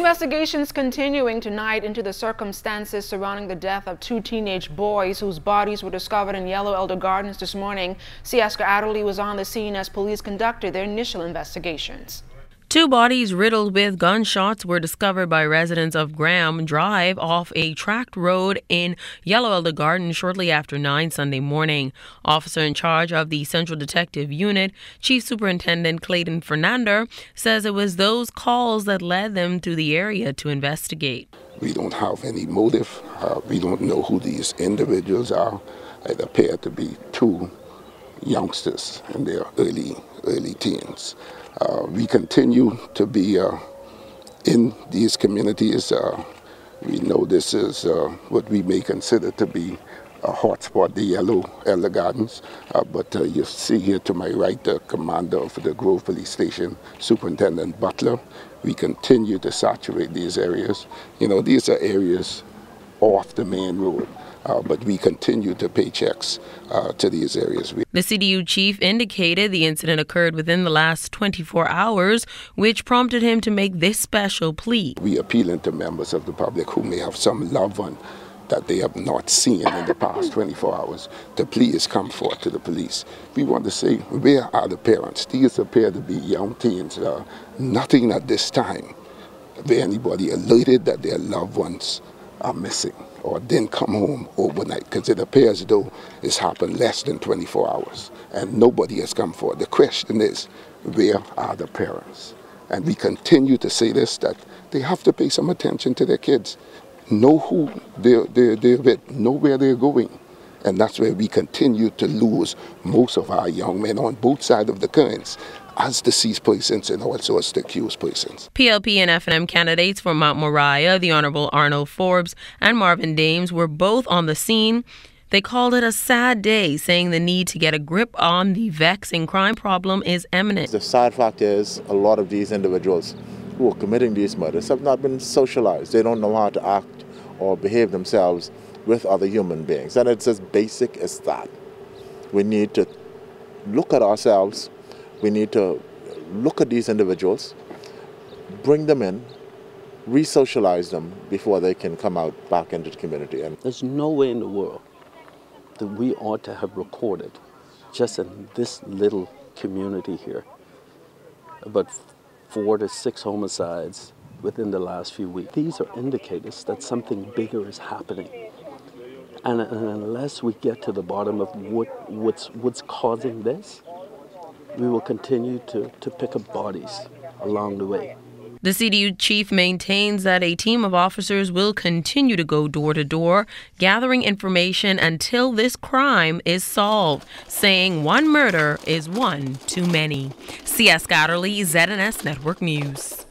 Investigations continuing tonight into the circumstances surrounding the death of two teenage boys whose bodies were discovered in Yellow Elder Gardens this morning. Scieska Adderley was on the scene as police conducted their initial investigations. Two bodies riddled with gunshots were discovered by residents of Graham Drive off a tracked road in Yellow Elder Garden shortly after 9 Sunday morning. Officer in charge of the Central Detective Unit, Chief Superintendent Clayton Fernander, says it was those calls that led them to the area to investigate. We don't have any motive. We don't know who these individuals are. It appeared to be two youngsters in their early teens. We continue to be in these communities. We know this is what we may consider to be a hotspot, the Yellow Elder Gardens. But you see here to my right the commander of the Grove Police Station, Superintendent Butler. We continue to saturate these areas. You know, these are areas off the main road. But we continue to pay checks to these areas. The CDU chief indicated the incident occurred within the last 24 hours, which prompted him to make this special plea. We appealing to members of the public who may have some loved one that they have not seen in the past 24 hours to please come forth to the police. We want to say, where are the parents? These appear to be young teens. Nothing at this time where anybody alerted that their loved ones are missing or didn't come home overnight, because it appears as though it's happened less than 24 hours and nobody has come forward. The question is, where are the parents? And we continue to say this, that they have to pay some attention to their kids, know who they're with, know where they're going. And that's where we continue to lose most of our young men on both sides of the currents, as deceased persons and also as the accused persons. PLP and F&M candidates for Mount Moriah, the Honorable Arnold Forbes and Marvin Dames, were both on the scene. They called it a sad day, saying the need to get a grip on the vexing crime problem is imminent. The sad fact is a lot of these individuals who are committing these murders have not been socialized. They don't know how to act or behave themselves with other human beings. And it's as basic as that. We need to look at ourselves. We need to look at these individuals, bring them in, re-socialize them before they can come out back into the community. And there's no way in the world that we ought to have recorded, just in this little community here, about 4 to 6 homicides within the last few weeks. These are indicators that something bigger is happening. And unless we get to the bottom of what's causing this, we will continue to pick up bodies along the way. The CDU chief maintains that a team of officers will continue to go door to door, gathering information until this crime is solved, saying one murder is one too many. Scieska Adderley, ZNS Network News.